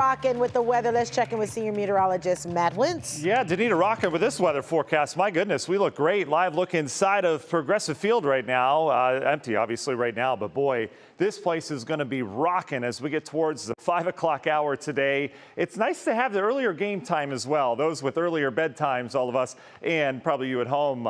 rocking with the weather. Let's check in with senior meteorologist Matt Wentz. Yeah, Danita rocking with this weather forecast. My goodness, we look great. Live look inside of Progressive Field right now. Empty, obviously, right now. But boy, this place is going to be rocking as we get towards the 5 o'clock hour today. It's nice to have the earlier game time as well. Those with earlier bedtimes, all of us, and probably you at home,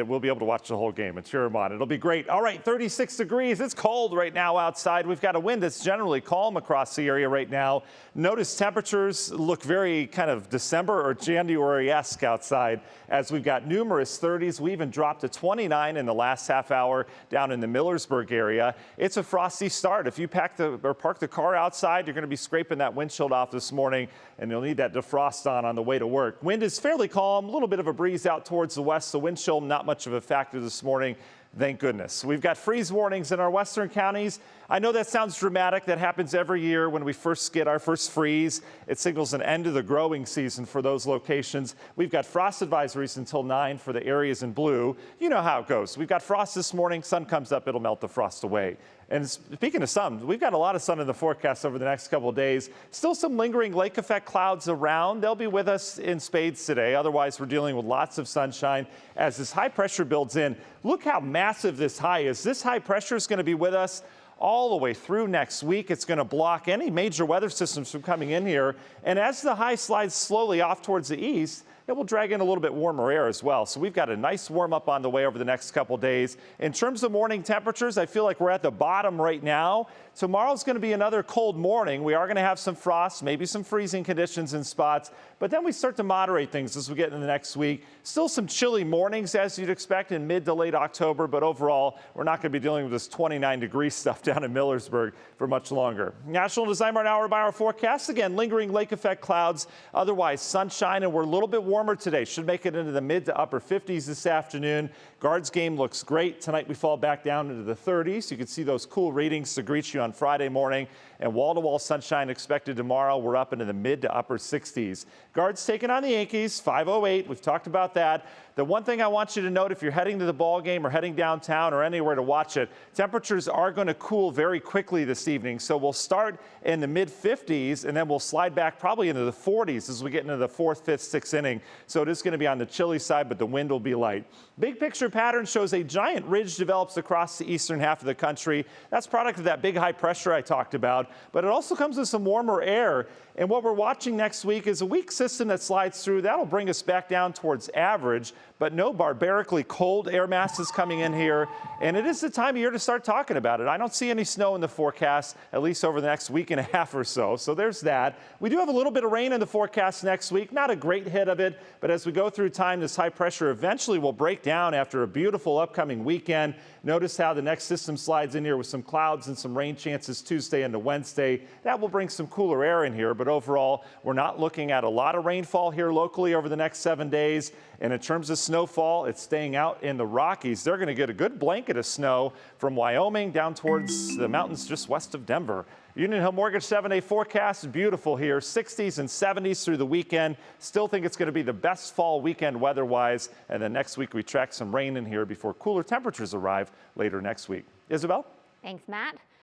will be able to watch the whole game and cheer them on. It'll be great. All right, 36 degrees. It's cold right now outside. We've got a wind that's generally calm across the area right now. Notice temperatures look very kind of December or January-esque outside as we've got numerous 30s. We even dropped to 29 in the last half hour down in the Millersburg area. It's a frosty start. If you park the car outside, you're going to be scraping that windshield off this morning, and you'll need that defrost on the way to work. Wind is fairly calm, a little bit of a breeze out towards the west. The wind chill not much of a factor this morning. Thank goodness. We've got freeze warnings in our western counties. I know that sounds dramatic. That happens every year when we first get our first freeze. It signals an end to the growing season for those locations. We've got frost advisories until 9 for the areas in blue. You know how it goes. We've got frost this morning. Sun comes up, it'll melt the frost away. And speaking of sun, we've got a lot of sun in the forecast over the next couple of days. Still some lingering lake effect clouds around. They'll be with us in spades today. Otherwise, we're dealing with lots of sunshine as this high pressure builds in. Look how massive this high is. This high pressure is going to be with us all the way through next week. It's going to block any major weather systems from coming in here. And as the high slides slowly off towards the east, it will drag in a little bit warmer air as well. So we've got a nice warm up on the way over the next couple days. In terms of morning temperatures, I feel like we're at the bottom right now. Tomorrow's going to be another cold morning. We are going to have some frost, maybe some freezing conditions in spots, but then we start to moderate things as we get into the next week. Still some chilly mornings as you'd expect in mid to late October, but overall, we're not going to be dealing with this 29-degree stuff down in Millersburg for much longer. National Design Barn hour-by-hour forecast. Again, lingering lake effect clouds, otherwise sunshine, and we're a little bit warmer today. Should make it into the mid to upper 50s this afternoon. Guards game looks great. Tonight we fall back down into the 30s. You can see those cool readings to greet you on Friday morning. And wall-to-wall sunshine expected tomorrow. We're up into the mid to upper 60s. Guards taking on the Yankees, 5:08. We've talked about that. The one thing I want you to note, if you're heading to the ball game or heading downtown or anywhere to watch it, temperatures are going to cool very quickly this evening. So we'll start in the mid 50s and then we'll slide back probably into the 40s as we get into the 4th, 5th, 6th inning. So it is going to be on the chilly side, but the wind will be light. Big picture pattern shows a giant ridge develops across the eastern half of the country. That's product of that big high pressure I talked about, but it also comes with some warmer air. And what we're watching next week is a weak system that slides through. That'll bring us back down towards average, but no barbarically cold air masses coming in here. And it is the time of year to start talking about it. I don't see any snow in the forecast, at least over the next week and a half or so. So there's that. We do have a little bit of rain in the forecast next week. Not a great hit of it, but as we go through time, this high pressure eventually will break down after a beautiful upcoming weekend. Notice how the next system slides in here with some clouds and some rain chances Tuesday into Wednesday. That will bring some cooler air in here, but overall, we're not looking at a lot of rainfall here locally over the next 7 days. And in terms of snowfall, it's staying out in the Rockies. They're going to get a good blanket of snow from Wyoming down towards the mountains just west of Denver. Union Hill Mortgage 7-day forecast, beautiful here, 60s and 70s through the weekend. Still think it's going to be the best fall weekend weather-wise. And then next week we track some rain in here before cooler temperatures arrive later next week. Isabel? Thanks, Matt.